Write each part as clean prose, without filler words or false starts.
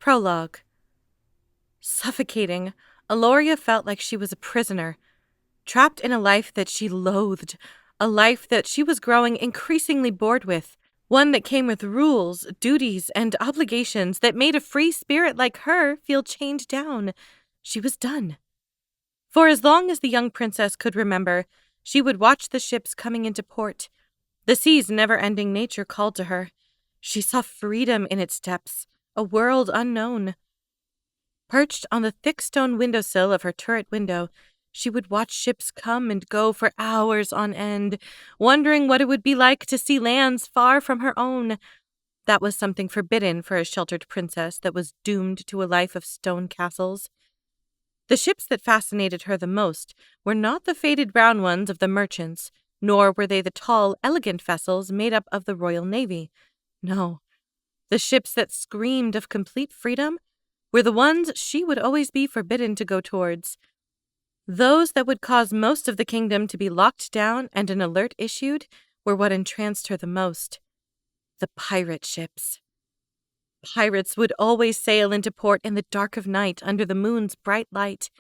Prologue. Suffocating, Aloria felt like she was a prisoner, trapped in a life that she loathed, a life that she was growing increasingly bored with, one that came with rules, duties, and obligations that made a free spirit like her feel chained down. She was done. For as long as the young princess could remember, she would watch the ships coming into port. The sea's never-ending nature called to her. She saw freedom in its depths, a world unknown. Perched on the thick stone windowsill of her turret window, she would watch ships come and go for hours on end, wondering what it would be like to see lands far from her own. That was something forbidden for a sheltered princess that was doomed to a life of stone castles. The ships that fascinated her the most were not the faded brown ones of the merchants, nor were they the tall, elegant vessels made up of the Royal Navy. No, the ships that screamed of complete freedom were the ones she would always be forbidden to go towards. Those that would cause most of the kingdom to be locked down and an alert issued were what entranced her the most. The pirate ships. Pirates would always sail into port in the dark of night under the moon's bright light.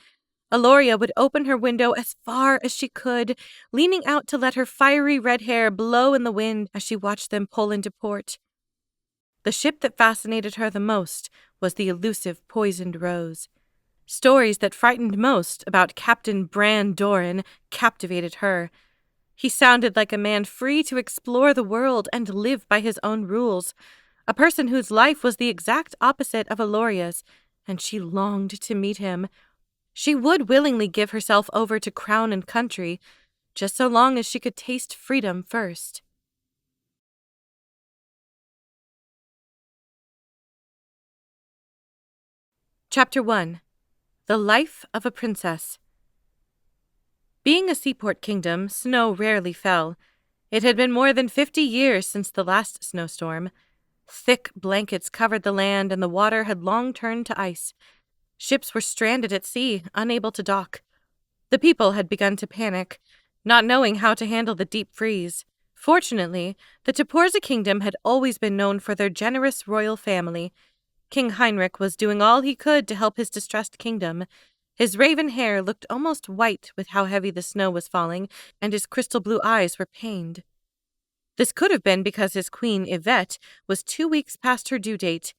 Aloria would open her window as far as she could, leaning out to let her fiery red hair blow in the wind as she watched them pull into port. The ship that fascinated her the most was the elusive Poisoned Rose. Stories that frightened most about Captain Bran Doran captivated her. He sounded like a man free to explore the world and live by his own rules, a person whose life was the exact opposite of Aloria's, and she longed to meet him. She would willingly give herself over to crown and country, just so long as she could taste freedom first. Chapter 1. The Life of a Princess. Being a seaport kingdom, snow rarely fell. It had been more than 50 years since the last snowstorm. Thick blankets covered the land, and the water had long turned to ice. Ships were stranded at sea, unable to dock. The people had begun to panic, not knowing how to handle the deep freeze. Fortunately, the Toporza kingdom had always been known for their generous royal family. King Heinrich was doing all he could to help his distressed kingdom. His raven hair looked almost white with how heavy the snow was falling, and his crystal blue eyes were pained. This could have been because his queen, Yvette, was 2 weeks past her due date.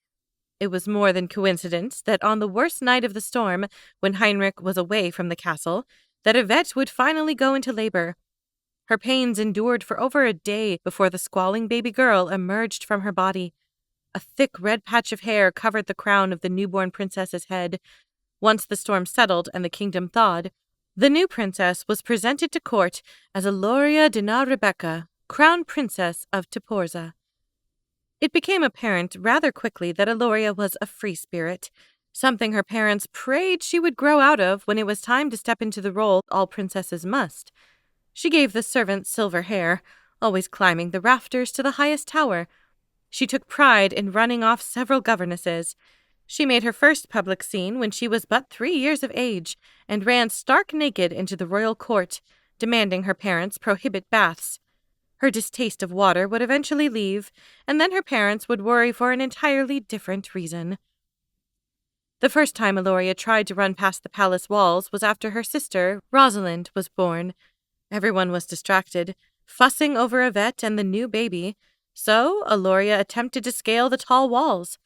It was more than coincidence that on the worst night of the storm, when Heinrich was away from the castle, that Yvette would finally go into labor. Her pains endured for over a day before the squalling baby girl emerged from her body. A thick red patch of hair covered the crown of the newborn princess's head. Once the storm settled and the kingdom thawed, the new princess was presented to court as Aloria Dina Rebecca, crown princess of Toporza. It became apparent rather quickly that Aloria was a free spirit, something her parents prayed she would grow out of when it was time to step into the role all princesses must. She gave the servants silver hair, always climbing the rafters to the highest tower. She took pride in running off several governesses. She made her first public scene when she was but 3 years of age, and ran stark naked into the royal court, demanding her parents prohibit baths. Her distaste of water would eventually leave, and then her parents would worry for an entirely different reason. The first time Aloria tried to run past the palace walls was after her sister, Rosalind, was born. Everyone was distracted, fussing over Yvette and the new baby, so Aloria attempted to scale the tall walls.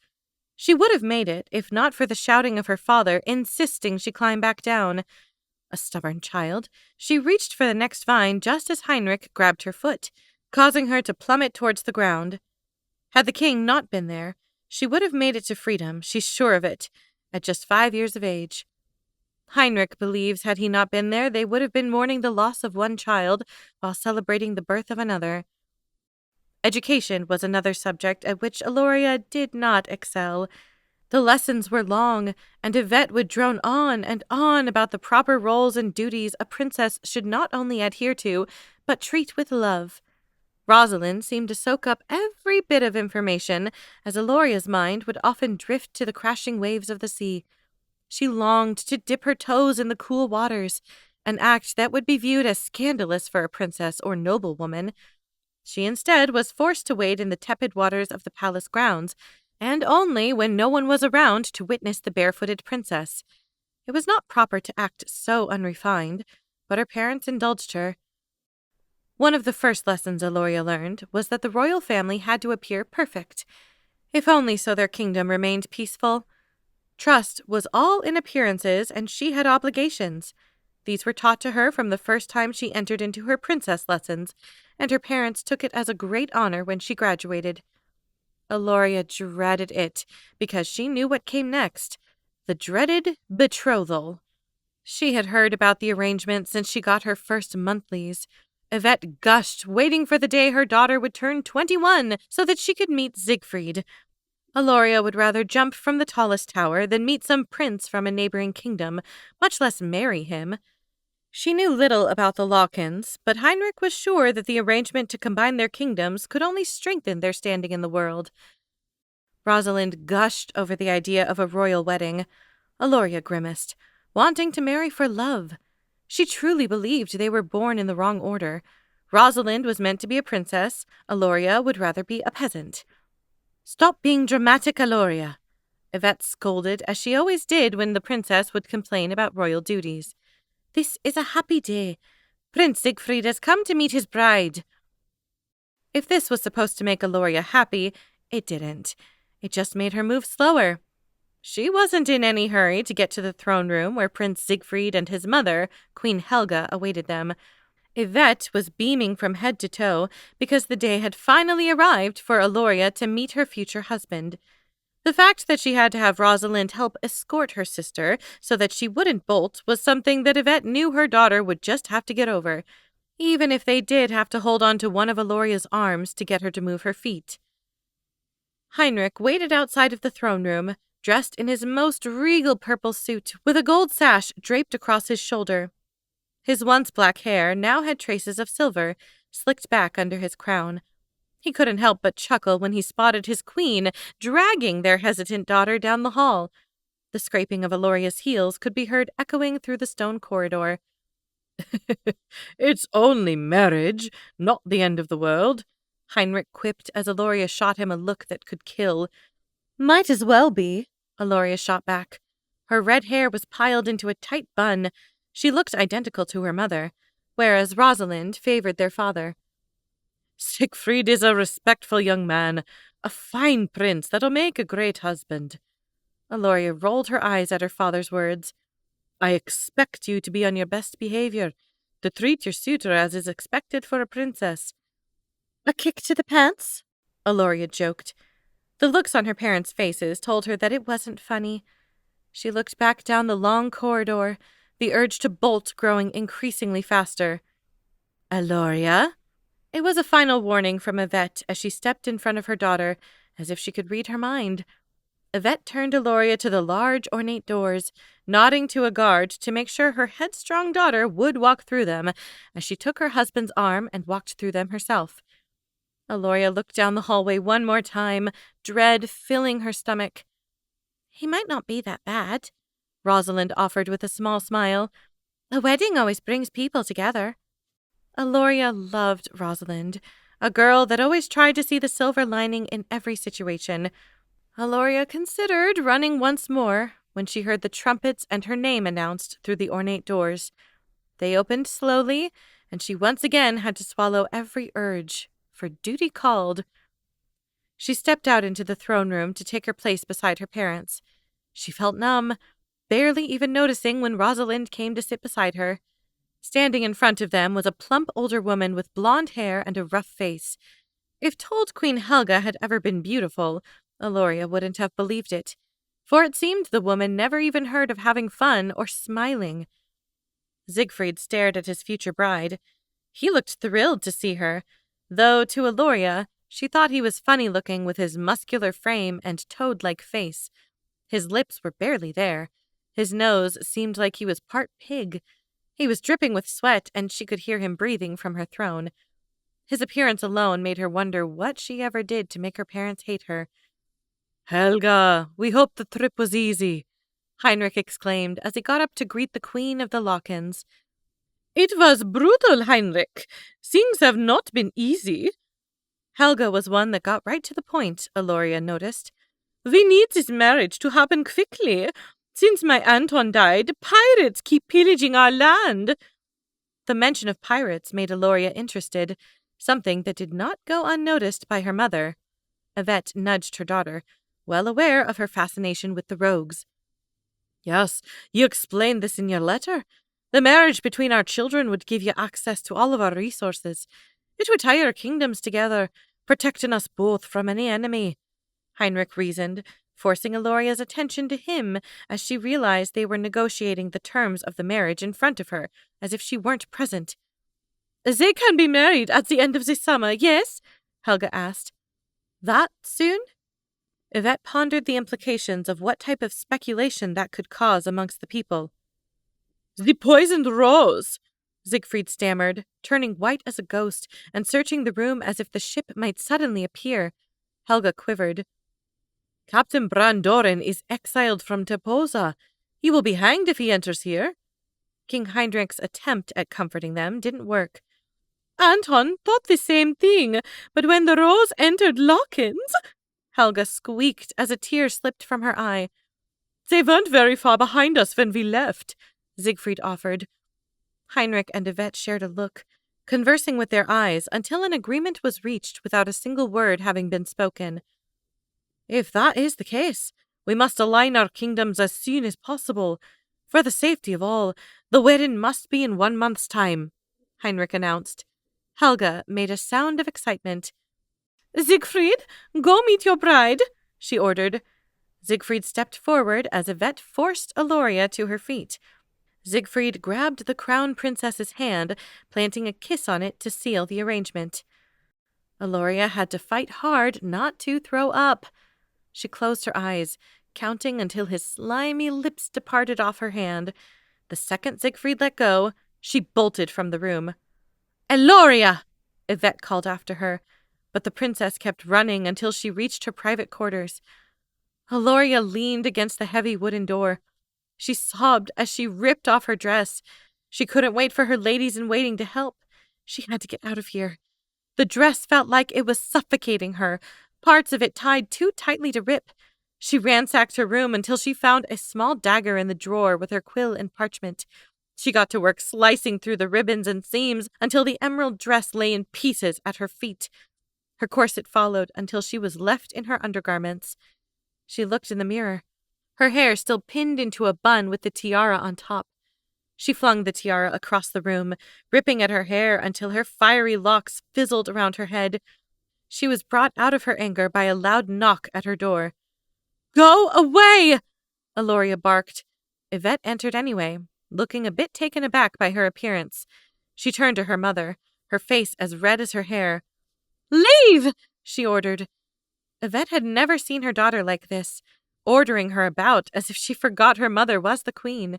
She would have made it if not for the shouting of her father insisting she climb back down. A stubborn child, she reached for the next vine just as Heinrich grabbed her foot, causing her to plummet towards the ground. Had the king not been there, she would have made it to freedom, she's sure of it, at just 5 years of age. Heinrich believes had he not been there, they would have been mourning the loss of one child while celebrating the birth of another. Education was another subject at which Aloria did not excel. The lessons were long, and Yvette would drone on and on about the proper roles and duties a princess should not only adhere to, but treat with love. Rosalind seemed to soak up every bit of information, as Aloria's mind would often drift to the crashing waves of the sea. She longed to dip her toes in the cool waters, an act that would be viewed as scandalous for a princess or noblewoman. She instead was forced to wade in the tepid waters of the palace grounds, and only when no one was around to witness the barefooted princess. It was not proper to act so unrefined, but her parents indulged her. One of the first lessons Aloria learned was that the royal family had to appear perfect, if only so their kingdom remained peaceful. Trust was all in appearances, and she had obligations. These were taught to her from the first time she entered into her princess lessons, and her parents took it as a great honor when she graduated. Aloria dreaded it, because she knew what came next, the dreaded betrothal. She had heard about the arrangement since she got her first monthlies. Yvette gushed, waiting for the day her daughter would turn 21 so that she could meet Siegfried. Aloria would rather jump from the tallest tower than meet some prince from a neighboring kingdom, much less marry him. She knew little about the Lawkins, but Heinrich was sure that the arrangement to combine their kingdoms could only strengthen their standing in the world. Rosalind gushed over the idea of a royal wedding. Aloria grimaced, wanting to marry for love. She truly believed they were born in the wrong order. Rosalind was meant to be a princess. Aloria would rather be a peasant. "Stop being dramatic, Aloria," Yvette scolded, as she always did when the princess would complain about royal duties. "This is a happy day. Prince Siegfried has come to meet his bride." If this was supposed to make Aloria happy, it didn't. It just made her move slower. She wasn't in any hurry to get to the throne room where Prince Siegfried and his mother, Queen Helga, awaited them. Yvette was beaming from head to toe because the day had finally arrived for Aloria to meet her future husband. The fact that she had to have Rosalind help escort her sister so that she wouldn't bolt was something that Yvette knew her daughter would just have to get over, even if they did have to hold on to one of Aloria's arms to get her to move her feet. Heinrich waited outside of the throne room, dressed in his most regal purple suit with a gold sash draped across his shoulder. His once black hair now had traces of silver, slicked back under his crown. He couldn't help but chuckle when he spotted his queen dragging their hesitant daughter down the hall. The scraping of Aloria's heels could be heard echoing through the stone corridor. "It's only marriage, not the end of the world," Heinrich quipped as Aloria shot him a look that could kill. "Might as well be," Aloria shot back. Her red hair was piled into a tight bun. She looked identical to her mother, whereas Rosalind favored their father. "Siegfried is a respectful young man, a fine prince that'll make a great husband." Aloria rolled her eyes at her father's words. "I expect you to be on your best behavior, to treat your suitor as is expected for a princess." "A kick to the pants?" Aloria joked. The looks on her parents' faces told her that it wasn't funny. She looked back down the long corridor, the urge to bolt growing increasingly faster. "Aloria?" It was a final warning from Yvette as she stepped in front of her daughter, as if she could read her mind. Yvette turned Aloria to the large, ornate doors, nodding to a guard to make sure her headstrong daughter would walk through them, as she took her husband's arm and walked through them herself. Aloria looked down the hallway one more time, dread filling her stomach. "He might not be that bad," Rosalind offered with a small smile. "A wedding always brings people together." Aloria loved Rosalind, a girl that always tried to see the silver lining in every situation. Aloria considered running once more when she heard the trumpets and her name announced through the ornate doors. They opened slowly, and she once again had to swallow every urge, for duty called. She stepped out into the throne room to take her place beside her parents. She felt numb, barely even noticing when Rosalind came to sit beside her. Standing in front of them was a plump older woman with blonde hair and a rough face. If told Queen Helga had ever been beautiful, Aloria wouldn't have believed it, for it seemed the woman never even heard of having fun or smiling. Siegfried stared at his future bride. He looked thrilled to see her, though to Aloria, she thought he was funny-looking with his muscular frame and toad-like face. His lips were barely there. His nose seemed like he was part pig. He was dripping with sweat, and she could hear him breathing from her throne. His appearance alone made her wonder what she ever did to make her parents hate her. "Helga, we hope the trip was easy," Heinrich exclaimed as he got up to greet the Queen of the Lawkins. "It was brutal, Heinrich. Things have not been easy." Helga was one that got right to the point, Aloria noticed. We need this marriage to happen quickly. Since my Anton died, pirates keep pillaging our land. The mention of pirates made Aloria interested, something that did not go unnoticed by her mother. Yvette nudged her daughter, well aware of her fascination with the rogues. Yes, you explained this in your letter. The marriage between our children would give you access to all of our resources. It would tie our kingdoms together, protecting us both from any enemy, Heinrich reasoned, forcing Aloria's attention to him as she realized they were negotiating the terms of the marriage in front of her, as if she weren't present. They can be married at the end of the summer, yes? Helga asked. That soon? Yvette pondered the implications of what type of speculation that could cause amongst the people. The poisoned rose, Siegfried stammered, turning white as a ghost and searching the room as if the ship might suddenly appear. Helga quivered. Captain Brandoren is exiled from Teposa. He will be hanged if he enters here. King Heinrich's attempt at comforting them didn't work. Anton thought the same thing, but when the rose entered Lawkins, Helga squeaked as a tear slipped from her eye. They weren't very far behind us when we left, Siegfried offered. Heinrich and Yvette shared a look, conversing with their eyes until an agreement was reached without a single word having been spoken. If that is the case, we must align our kingdoms as soon as possible. For the safety of all, the wedding must be in 1 month's time, Heinrich announced. Helga made a sound of excitement. Siegfried, go meet your bride, she ordered. Siegfried stepped forward as Yvette forced Aloria to her feet. Siegfried grabbed the crown princess's hand, planting a kiss on it to seal the arrangement. Aloria had to fight hard not to throw up. She closed her eyes, counting until his slimy lips departed off her hand. The second Siegfried let go, she bolted from the room. Aloria! Yvette called after her, but the princess kept running until she reached her private quarters. Aloria leaned against the heavy wooden door. She sobbed as she ripped off her dress. She couldn't wait for her ladies-in-waiting to help. She had to get out of here. The dress felt like it was suffocating her, parts of it tied too tightly to rip. She ransacked her room until she found a small dagger in the drawer with her quill and parchment. She got to work slicing through the ribbons and seams until the emerald dress lay in pieces at her feet. Her corset followed until she was left in her undergarments. She looked in the mirror, her hair still pinned into a bun with the tiara on top. She flung the tiara across the room, ripping at her hair until her fiery locks fizzled around her head. She was brought out of her anger by a loud knock at her door. Go away! Aloria barked. Yvette entered anyway, looking a bit taken aback by her appearance. She turned to her mother, her face as red as her hair. Leave! She ordered. Yvette had never seen her daughter like this, ordering her about as if she forgot her mother was the queen.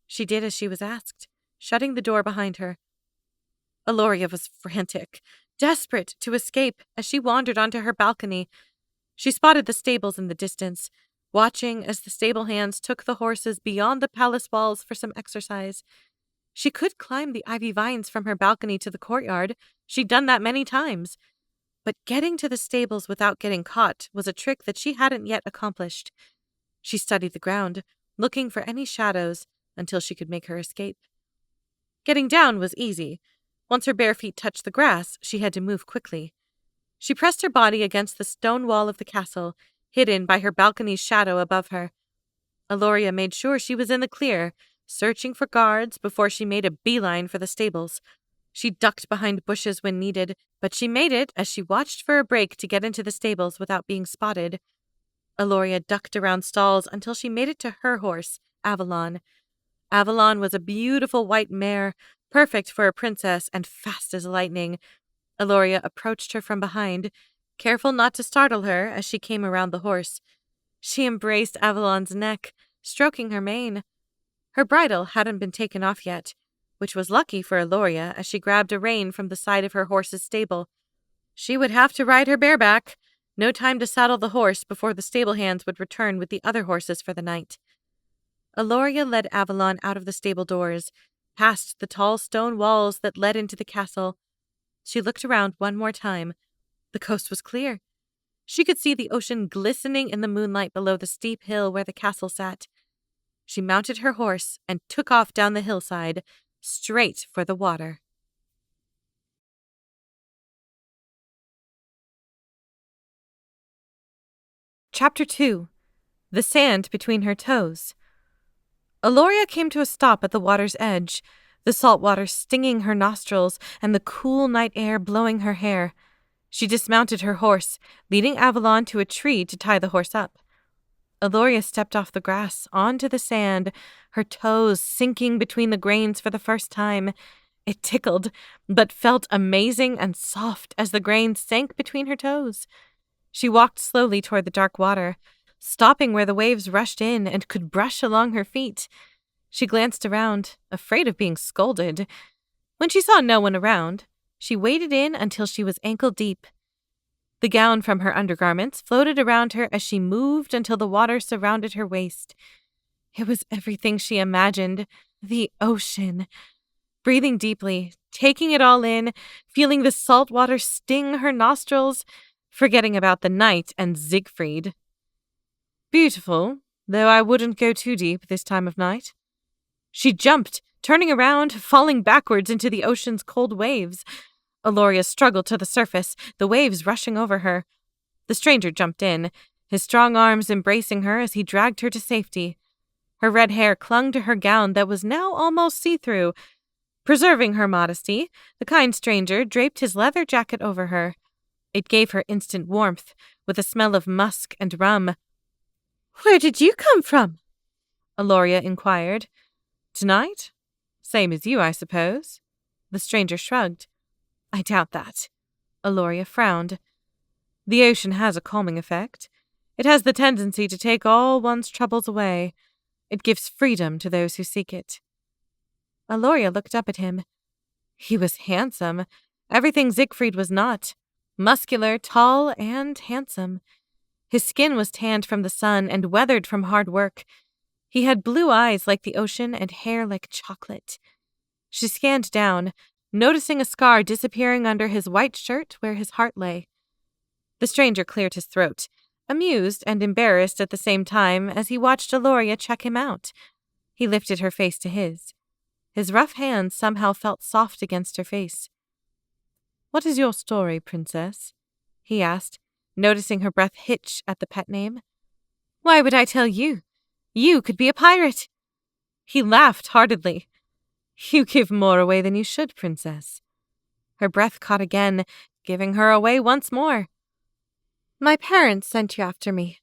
She did as she was asked, shutting the door behind her. Aloria was frantic, desperate to escape as she wandered onto her balcony. She spotted the stables in the distance, watching as the stable hands took the horses beyond the palace walls for some exercise. She could climb the ivy vines from her balcony to the courtyard. She'd done that many times. But getting to the stables without getting caught was a trick that she hadn't yet accomplished. She studied the ground, looking for any shadows until she could make her escape. Getting down was easy. Once her bare feet touched the grass, she had to move quickly. She pressed her body against the stone wall of the castle, hidden by her balcony's shadow above her. Aloria made sure she was in the clear, searching for guards before she made a beeline for the stables. She ducked behind bushes when needed, but she made it as she watched for a break to get into the stables without being spotted. Aloria ducked around stalls until she made it to her horse, Avalon. Avalon was a beautiful white mare, perfect for a princess and fast as lightning. Aloria approached her from behind, careful not to startle her as she came around the horse. She embraced Avalon's neck, stroking her mane. Her bridle hadn't been taken off yet, which was lucky for Aloria as she grabbed a rein from the side of her horse's stable. She would have to ride her bareback. No time to saddle the horse before the stable hands would return with the other horses for the night. Aloria led Avalon out of the stable doors, past the tall stone walls that led into the castle. She looked around one more time. The coast was clear. She could see the ocean glistening in the moonlight below the steep hill where the castle sat. She mounted her horse and took off down the hillside, straight for the water. Chapter 2. The Sand Between Her Toes. Aloria came to a stop at the water's edge, the salt water stinging her nostrils and the cool night air blowing her hair. She dismounted her horse, leading Avalon to a tree to tie the horse up. Aloria stepped off the grass, onto the sand, her toes sinking between the grains for the first time. It tickled, but felt amazing and soft as the grains sank between her toes. She walked slowly toward the dark water, stopping where the waves rushed in and could brush along her feet. She glanced around, afraid of being scolded. When she saw no one around, she waded in until she was ankle deep. The gown from her undergarments floated around her as she moved until the water surrounded her waist. It was everything she imagined, the ocean. Breathing deeply, taking it all in, feeling the salt water sting her nostrils, forgetting about the night and Siegfried. Beautiful, though I wouldn't go too deep this time of night. She jumped, turning around, falling backwards into the ocean's cold waves. Aloria struggled to the surface, the waves rushing over her. The stranger jumped in, his strong arms embracing her as he dragged her to safety. Her red hair clung to her gown that was now almost see-through. Preserving her modesty, the kind stranger draped his leather jacket over her. It gave her instant warmth, with a smell of musk and rum. "Where did you come from?" Aloria inquired. "Tonight? Same as you, I suppose." The stranger shrugged. "I doubt that." Aloria frowned. "The ocean has a calming effect. It has the tendency to take all one's troubles away. It gives freedom to those who seek it." Aloria looked up at him. He was handsome. Everything Siegfried was not. Muscular, tall, and handsome. His skin was tanned from the sun and weathered from hard work. He had blue eyes like the ocean and hair like chocolate. She scanned down, noticing a scar disappearing under his white shirt where his heart lay. The stranger cleared his throat, amused and embarrassed at the same time as he watched Aloria check him out. He lifted her face to his. His rough hands somehow felt soft against her face. "What is your story, princess?" he asked, noticing her breath hitch at the pet name. "Why would I tell you? You could be a pirate." He laughed heartedly. "You give more away than you should, princess." Her breath caught again, giving her away once more. "My parents sent you after me."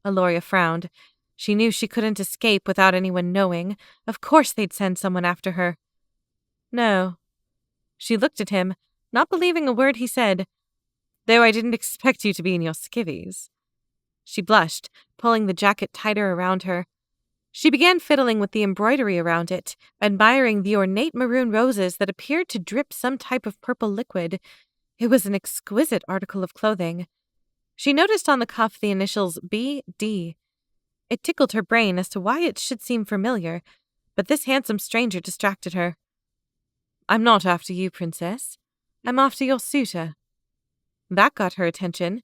Aloria frowned. She knew she couldn't escape without anyone knowing. Of course they'd send someone after her. "No." She looked at him, not believing a word he said. "Though I didn't expect you to be in your skivvies." She blushed, pulling the jacket tighter around her. She began fiddling with the embroidery around it, admiring the ornate maroon roses that appeared to drip some type of purple liquid. It was an exquisite article of clothing. She noticed on the cuff the initials B.D. It tickled her brain as to why it should seem familiar, but this handsome stranger distracted her. "I'm not after you, princess. I'm after your suitor." That got her attention.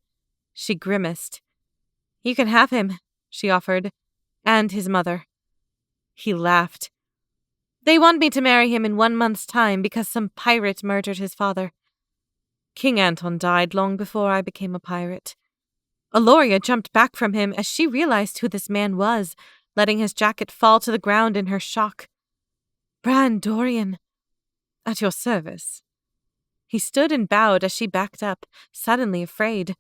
She grimaced. "You can have him," she offered, "and his mother." He laughed. "They want me to marry him in 1 month's time because some pirate murdered his father. King Anton died long before I became a pirate." Aloria jumped back from him as she realized who this man was, letting his jacket fall to the ground in her shock. "Bran Dorian, at your service." He stood and bowed as she backed up, suddenly afraid.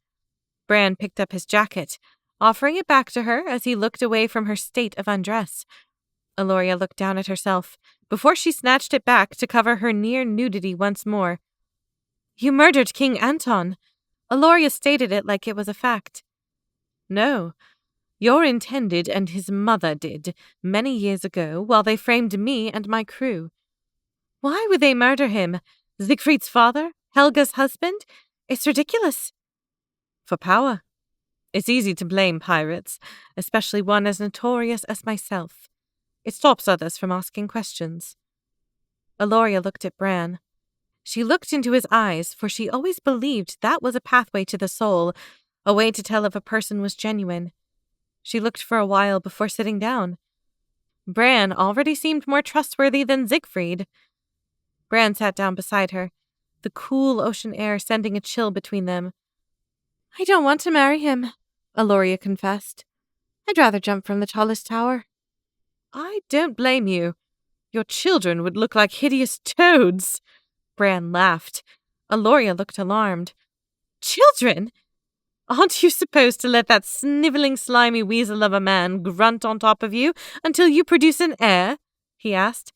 Bran picked up his jacket, offering it back to her as he looked away from her state of undress. Aloria looked down at herself, before she snatched it back to cover her near nudity once more. "You murdered King Anton." Aloria stated it like it was a fact. "No, your intended and his mother did, many years ago, while they framed me and my crew." "Why would they murder him? Siegfried's father? Helga's husband? It's ridiculous." "For power. It's easy to blame pirates, especially one as notorious as myself. It stops others from asking questions." Aloria looked at Bran. She looked into his eyes, for she always believed that was a pathway to the soul, a way to tell if a person was genuine. She looked for a while before sitting down. Bran already seemed more trustworthy than Siegfried. Bran sat down beside her, the cool ocean air sending a chill between them. "I don't want to marry him," Aloria confessed. "I'd rather jump from the tallest tower." "I don't blame you. Your children would look like hideous toads." Bran laughed. Aloria looked alarmed. "Children? Aren't you supposed to let that sniveling, slimy weasel of a man grunt on top of you until you produce an heir?" he asked.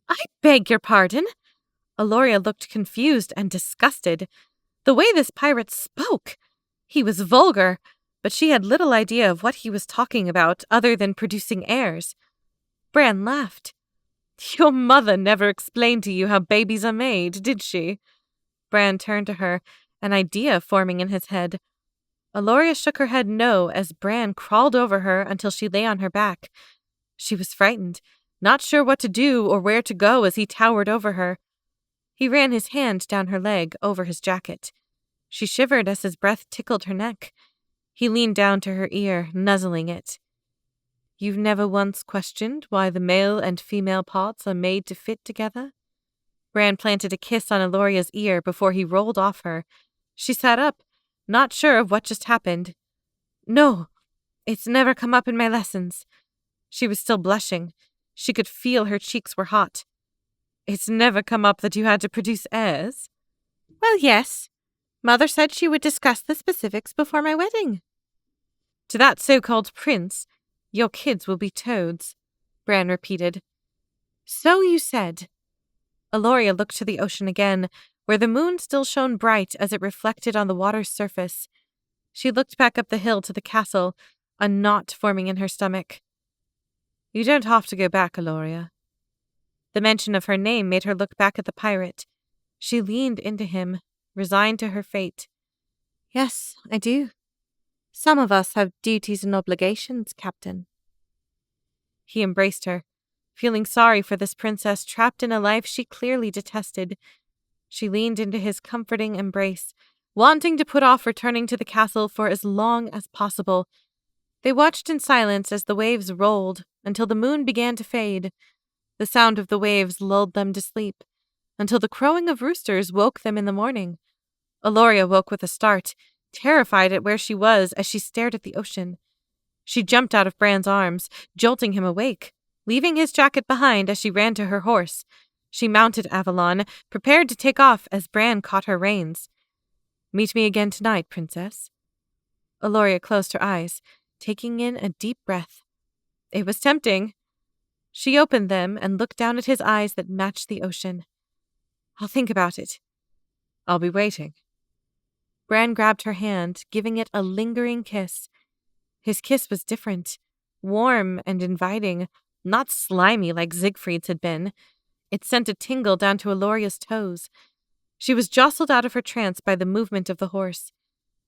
"I beg your pardon." Aloria looked confused and disgusted. The way this pirate spoke! He was vulgar, but she had little idea of what he was talking about other than producing heirs. Bran laughed. "Your mother never explained to you how babies are made, did she?" Bran turned to her, an idea forming in his head. Aloria shook her head no as Bran crawled over her until she lay on her back. She was frightened, not sure what to do or where to go as he towered over her. He ran his hand down her leg, over his jacket. She shivered as his breath tickled her neck. He leaned down to her ear, nuzzling it. "You've never once questioned why the male and female parts are made to fit together?" Bran planted a kiss on Aloria's ear before he rolled off her. She sat up, not sure of what just happened. "No, it's never come up in my lessons." She was still blushing. She could feel her cheeks were hot. "It's never come up that you had to produce heirs?" "Well, yes. Mother said she would discuss the specifics before my wedding." "To that so-called prince, your kids will be toads," Bran repeated. "So you said." Aloria looked to the ocean again, where the moon still shone bright as it reflected on the water's surface. She looked back up the hill to the castle, a knot forming in her stomach. "You don't have to go back, Aloria." The mention of her name made her look back at the pirate. She leaned into him, resigned to her fate. "Yes, I do. Some of us have duties and obligations, Captain." He embraced her, feeling sorry for this princess trapped in a life she clearly detested. She leaned into his comforting embrace, wanting to put off returning to the castle for as long as possible. They watched in silence as the waves rolled until the moon began to fade. The sound of the waves lulled them to sleep, until the crowing of roosters woke them in the morning. Aloria woke with a start, terrified at where she was as she stared at the ocean. She jumped out of Bran's arms, jolting him awake, leaving his jacket behind as she ran to her horse. She mounted Avalon, prepared to take off as Bran caught her reins. "Meet me again tonight, Princess." Aloria closed her eyes, taking in a deep breath. It was tempting. She opened them and looked down at his eyes that matched the ocean. "I'll think about it." "I'll be waiting." Bran grabbed her hand, giving it a lingering kiss. His kiss was different, warm and inviting, not slimy like Siegfried's had been. It sent a tingle down to Aloria's toes. She was jostled out of her trance by the movement of the horse.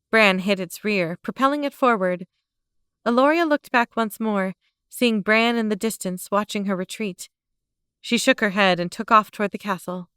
Bran hit its rear, propelling it forward. Aloria looked back once more, seeing Bran in the distance watching her retreat. She shook her head and took off toward the castle.